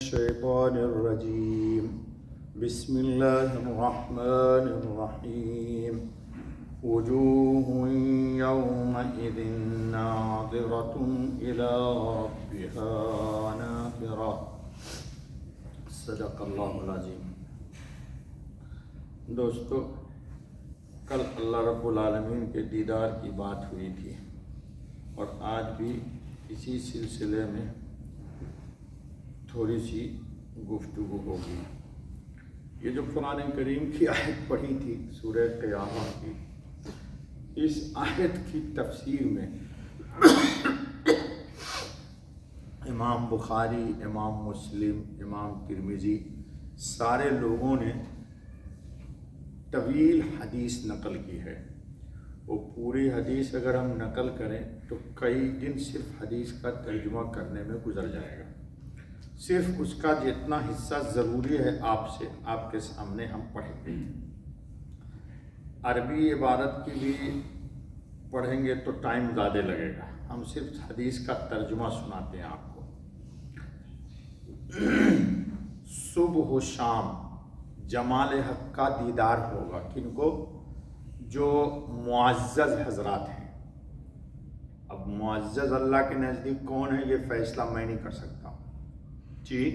الشيطان الرجيم بسم الله الرحمن الرحيم وجوه يومئذ ناظرة إلى ربها ناظرة صدق اللہ العظیم۔ دوستو، کل اللہ رب العالمین کے دیدار کی بات ہوئی تھی اور آج بھی اسی سلسلے میں تھوڑی سی گفتگو ہوگی۔ یہ جو قرآن کریم کی آیت پڑھی تھی سورہ قیامہ کی، اس آیت کی تفسیر میں امام بخاری، امام مسلم، امام ترمذی سارے لوگوں نے طویل حدیث نقل کی ہے۔ وہ پوری حدیث اگر ہم نقل کریں تو کئی دن صرف حدیث کا ترجمہ کرنے میں گزر جائے گا۔ صرف اس کا جتنا حصہ ضروری ہے آپ کے سامنے ہم پڑھیں گے۔ عربی عبارت کی بھی پڑھیں گے تو ٹائم زیادہ لگے گا، ہم صرف حدیث کا ترجمہ سناتے ہیں آپ کو۔ صبح و شام جمال حق کا دیدار ہوگا، کن کو؟ جو معزز حضرات ہیں۔ اب معزز اللہ کے نزدیک کون ہے یہ فیصلہ میں نہیں کر سکتا جی،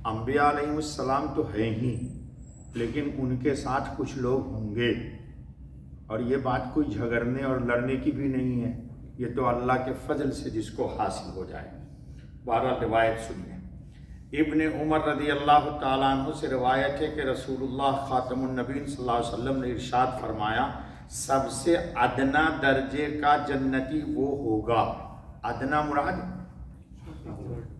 انبیاء علیہ السلام تو ہیں ہی، لیکن ان کے ساتھ کچھ لوگ ہوں گے، اور یہ بات کوئی جھگڑنے اور لڑنے کی بھی نہیں ہے، یہ تو اللہ کے فضل سے جس کو حاصل ہو جائے۔ بہرحال روایت سنیے۔ ابن عمر رضی اللہ تعالیٰ عنہ سے روایت ہے کہ رسول اللہ خاتم النبیین صلی اللہ علیہ وسلم نے ارشاد فرمایا، سب سے ادنا درجے کا جنتی وہ ہوگا۔ ادنا مراد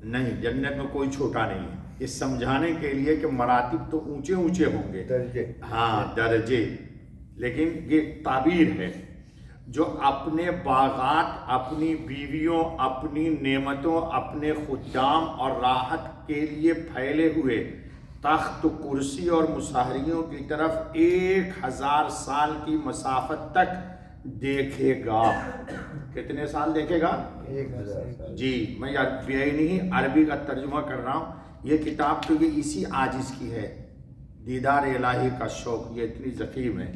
نہیں، جنت میں کوئی چھوٹا نہیں ہے، یہ سمجھانے کے لیے کہ مراتب تو اونچے اونچے ہوں گے، درجے، ہاں درجے، لیکن یہ تعبیر ہے جو اپنے باغات، اپنی بیویوں، اپنی نعمتوں، اپنے خدام اور راحت کے لیے پھیلے ہوئے تخت، کرسی اور مصاہریوں کی طرف 1000 سال کی مسافت تک دیکھے گا۔ کتنے سال دیکھے گا؟ 1000 جی، میں نہیں عربی کا ترجمہ کر رہا ہوں۔ یہ کتاب تو یہ اسی عاجز کی ہے، دیدار الہی کا شوق، یہ اتنی ضخیم ہے،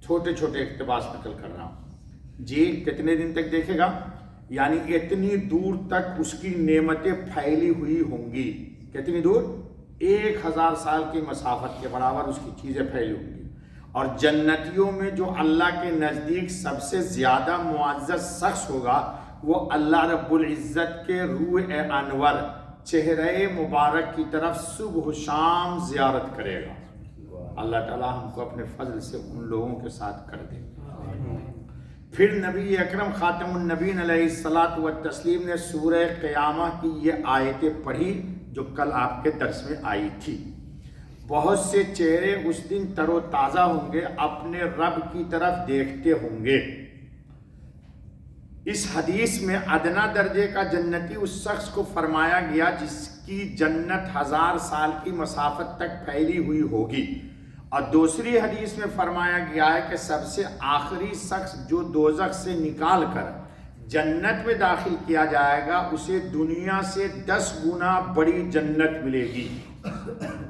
چھوٹے چھوٹے اقتباس نقل کر رہا ہوں جی۔ کتنے دن تک دیکھے گا؟ یعنی اتنی دور تک اس کی نعمتیں پھیلی ہوئی ہوں گی۔ کتنی دور؟ 1000 سال کی مسافت کے برابر اس کی چیزیں پھیلی ہوں گی۔ اور جنتیوں میں جو اللہ کے نزدیک سب سے زیادہ معزز شخص ہوگا وہ اللہ رب العزت کے روح انور، چہرے مبارک کی طرف صبح و شام زیارت کرے گا۔ اللہ تعالیٰ ہم کو اپنے فضل سے ان لوگوں کے ساتھ کر دے۔ پھر نبی اکرم خاتم النبیین علیہ الصلاۃ والتسلیم نے سورہ قیامہ کی یہ آیتیں پڑھی جو کل آپ کے درس میں آئی تھی۔ بہت سے چہرے اس دن تر و تازہ ہوں گے، اپنے رب کی طرف دیکھتے ہوں گے۔ اس حدیث میں ادنا درجے کا جنتی اس شخص کو فرمایا گیا جس کی جنت 1000 سال کی مسافت تک پھیلی ہوئی ہوگی، اور دوسری حدیث میں فرمایا گیا ہے کہ سب سے آخری شخص جو دوزخ سے نکال کر جنت میں داخل کیا جائے گا اسے دنیا سے 10 گنا بڑی جنت ملے گی۔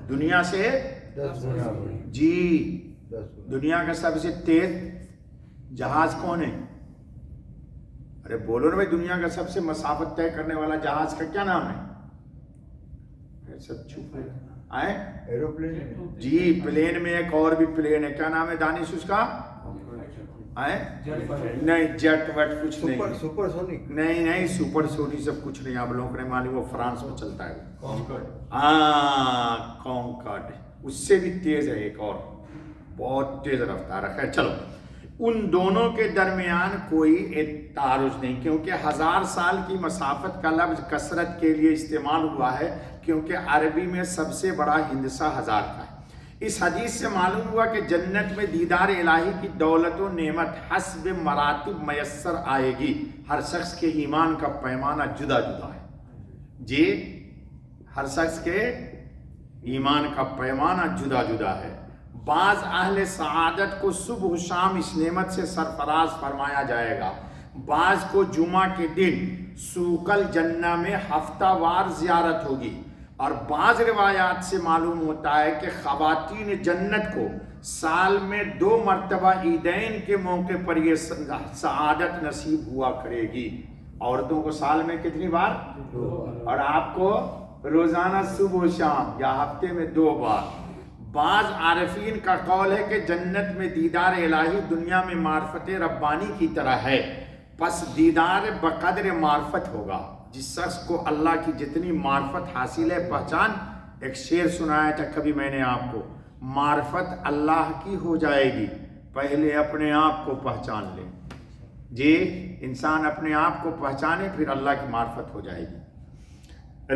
دنیا سے 10 گنا بڑی جی۔ دنیا کا سب سے تیز جہاز کون ہے؟ ارے بولو نا بھائی، دنیا کا سب سے مسافت طے کرنے والا جہاز کا کیا نام ہے؟ سب چپ آئے؟ ایروپلین جی۔ پلین میں ایک اور بھی پلین ہے، کیا نام ہے دانش اس کا؟ نہیں، جیٹ ویٹ کچھ نہیں، سپر سونک نہیں، سپر سونک سب کچھ نہیں، آپ لوگوں نے معلوم وہ فرانس میں چلتا ہے، ہاں کانکارڈ، اس سے بھی تیز ہے ایک اور، بہت تیز رفتار ہے۔ چلو، ان دونوں کے درمیان کوئی تعارض نہیں، کیونکہ 1000 سال کی مسافت کا لفظ کثرت کے لیے استعمال ہوا ہے، کیونکہ عربی میں سب سے بڑا ہندسہ 1000 کا ہے۔ اس حدیث سے معلوم ہوا کہ جنت میں دیدار الہی کی دولت و نعمت حسب مراتب میسر آئے گی۔ ہر شخص کے ایمان کا پیمانہ جدا جدا ہے جی، ہر شخص کے ایمان کا پیمانہ جدا جدا ہے۔ بعض اہل سعادت کو صبح و شام اس نعمت سے سرفراز فرمایا جائے گا، بعض کو جمعہ کے دن سوق الجنہ میں ہفتہ وار زیارت ہوگی، اور بعض روایات سے معلوم ہوتا ہے کہ خواتین جنت کو سال میں 2 مرتبہ عیدین کے موقع پر یہ سعادت نصیب ہوا کرے گی. عورتوں کو سال میں کتنی بار؟ 2 بار. اور آپ کو روزانہ صبح و شام یا ہفتے میں 2 بار. بعض عارفین کا قول ہے کہ جنت میں دیدار الہی دنیا میں معرفت ربانی کی طرح ہے، پس دیدار بقدر معرفت ہوگا. جس شخص کو اللہ کی جتنی معرفت حاصل ہے پہچان، ایک شعر سنایا تھا کبھی میں نے آپ کو، معرفت اللہ کی ہو جائے گی پہلے اپنے آپ کو پہچان لے. جی انسان اپنے آپ کو پہچانے پھر اللہ کی معرفت ہو جائے گی.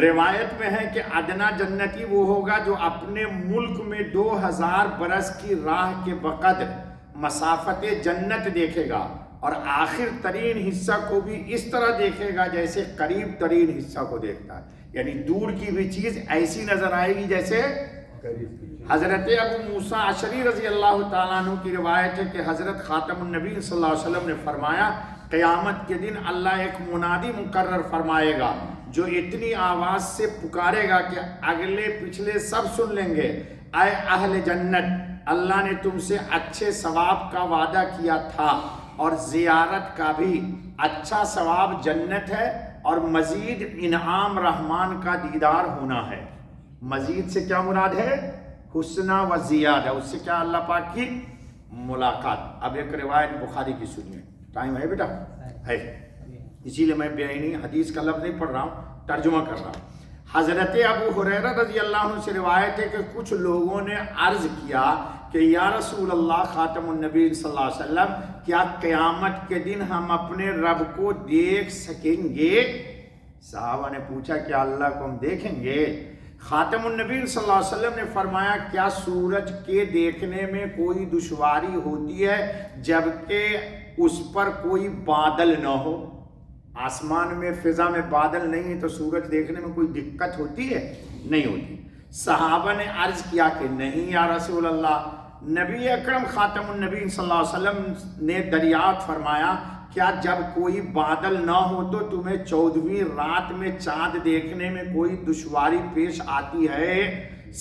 روایت میں ہے کہ ادنا جنتی وہ ہوگا جو اپنے ملک میں 2000 برس کی راہ کے بقدر مسافت جنت دیکھے گا، اور آخر ترین حصہ کو بھی اس طرح دیکھے گا جیسے قریب ترین حصہ کو دیکھتا ہے. یعنی دور کی بھی چیز ایسی نظر آئے گی جیسے حضرت ابو موسیٰ اشعری رضی اللہ تعالیٰ عنہ کی روایت ہے کہ حضرت خاتم النبی صلی اللہ علیہ وسلم نے فرمایا قیامت کے دن اللہ ایک منادی مقرر فرمائے گا جو اتنی آواز سے پکارے گا کہ اگلے پچھلے سب سن لیں گے، اے اہل جنت، اللہ نے تم سے اچھے ثواب کا وعدہ کیا تھا اور زیارت کا بھی. اچھا ثواب جنت ہے اور مزید انعام رحمان کا دیدار ہونا ہے. مزید سے کیا مراد ہے؟ حسنہ و زیادہ، اس سے کیا اللہ پاک کی ملاقات. اب ایک روایت بخاری کی سنیے. ٹائم ہے بیٹا؟ ہے. اسی لیے میں بیانی حدیث کا لفظ نہیں پڑھ رہا ہوں، ترجمہ کر رہا ہوں. حضرت ابو ہریرہ رضی اللہ عنہ سے روایت ہے کہ کچھ لوگوں نے عرض کیا کہ یا رسول اللہ خاتم النبی صلی اللہ علیہ وسلم، کیا قیامت کے دن ہم اپنے رب کو دیکھ سکیں گے؟ صحابہ نے پوچھا کیا اللہ کو ہم دیکھیں گے؟ خاتم النبی صلی اللہ علیہ وسلم نے فرمایا کیا سورج کے دیکھنے میں کوئی دشواری ہوتی ہے جبکہ اس پر کوئی بادل نہ ہو؟ آسمان میں فضا میں بادل نہیں ہے تو سورج دیکھنے میں کوئی دقت ہوتی ہے؟ نہیں ہوتی. صحابہ نے عرض کیا کہ نہیں یا رسول اللہ. نبی اکرم خاتم النبی صلی اللہ علیہ وسلم نے دریافت فرمایا کیا جب کوئی بادل نہ ہو تو تمہیں 14ویں رات میں چاند دیکھنے میں کوئی دشواری پیش آتی ہے؟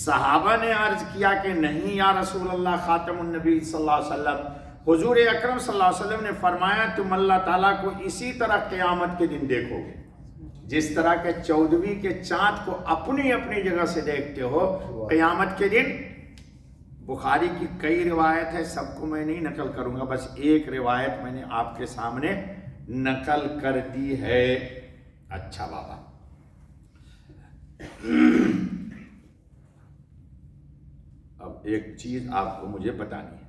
صحابہ نے عرض کیا کہ نہیں یا رسول اللہ خاتم النبی صلی اللہ علیہ وسلم. حضور اکرم صلی اللہ علیہ وسلم نے فرمایا تم اللہ تعالیٰ کو اسی طرح قیامت کے دن دیکھو گے جس طرح کہ 14ویں کے چاند کو اپنی اپنی جگہ سے دیکھتے ہو قیامت کے دن. بخاری کی کئی روایت ہے، سب کو میں نہیں نقل کروں گا، بس ایک روایت میں نے آپ کے سامنے نقل کر دی ہے. اچھا بابا، اب ایک چیز آپ کو مجھے بتانی ہے.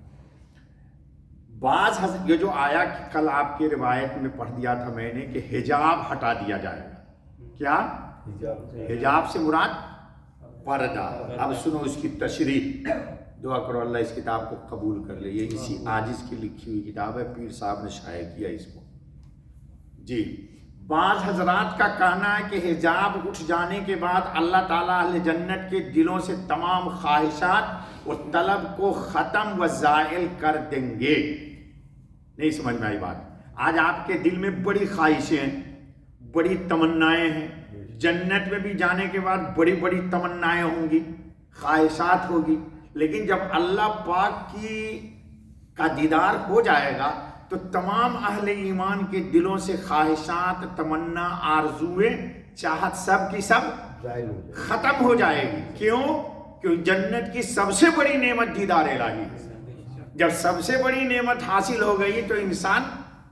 بعض یہ جو آیا کہ کل آپ کی روایت میں پڑھ دیا تھا میں نے کہ حجاب ہٹا دیا جائے گا. کیا حجاب سے مراد پردہ. اب سنو اس کی تشریح. دعا کرو اللہ اس کتاب کو قبول کر لے. یہ اسی عاجز کی لکھی ہوئی کتاب ہے، پیر صاحب نے شائع کیا اس کو. جی بعض حضرات کا کہنا ہے کہ حجاب اٹھ جانے کے بعد اللہ تعالیٰ اہل جنت کے دلوں سے تمام خواہشات اور طلب کو ختم و زائل کر دیں گے. نہیں سمجھ میں آئی بات؟ آج آپ کے دل میں بڑی خواہشیں ہیں، بڑی تمنائیں ہیں. جنت میں بھی جانے کے بعد بڑی بڑی تمنائیں ہوں گی، خواہشات ہوگی، لیکن جب اللہ پاک کا دیدار ہو جائے گا تو تمام اہل ایمان کے دلوں سے خواہشات، تمنا، آرزویں، چاہت سب کی سب ختم ہو جائے گی. کیوں؟ کہ جنت کی سب سے بڑی نعمت دیدار الہی ہے. جب سب سے بڑی نعمت حاصل ہو گئی تو انسان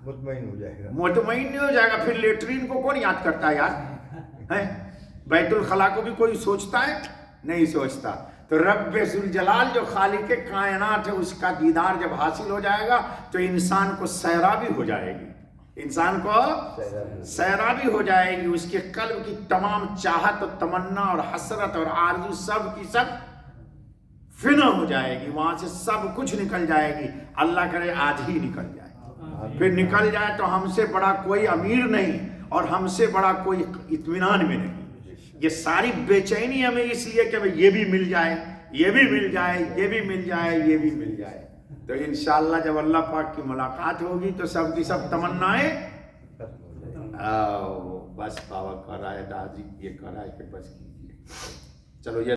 مطمئن ہو جائے گا. مطمئن نہیں ہو جائے گا. پھر لیٹرین کو کون یاد کرتا ہے یار؟ بیت الخلا کو بھی کوئی سوچتا ہے؟ نہیں سوچتا. تو رب ذوالجلال جو خالق کائنات ہے اس کا دیدار جب حاصل ہو جائے گا تو انسان کو سیرابی ہو جائے گی. انسان کو سیرابی ہو جائے گی. اس کے قلب کی تمام چاہت اور تمنا اور حسرت اور آرزو سب کی سب فنا ہو جائے گی. وہاں سے سب کچھ نکل جائے گی. اللہ کرے آج ہی نکل جائے. پھر نکل جائے تو ہم سے بڑا کوئی امیر نہیں اور ہم سے بڑا کوئی اطمینان میں نہیں. یہ ساری بے چینی ہمیں اس لیے کہ یہ بھی مل جائے، یہ بھی مل جائے، یہ بھی مل جائے، یہ بھی مل جائے. تو انشاءاللہ جب اللہ پاک کی ملاقات ہوگی تو سب کی سب تمنائیں بس بابا کر آئے دادی یہ کر آئے کہ بس کیجیے. چلو یہ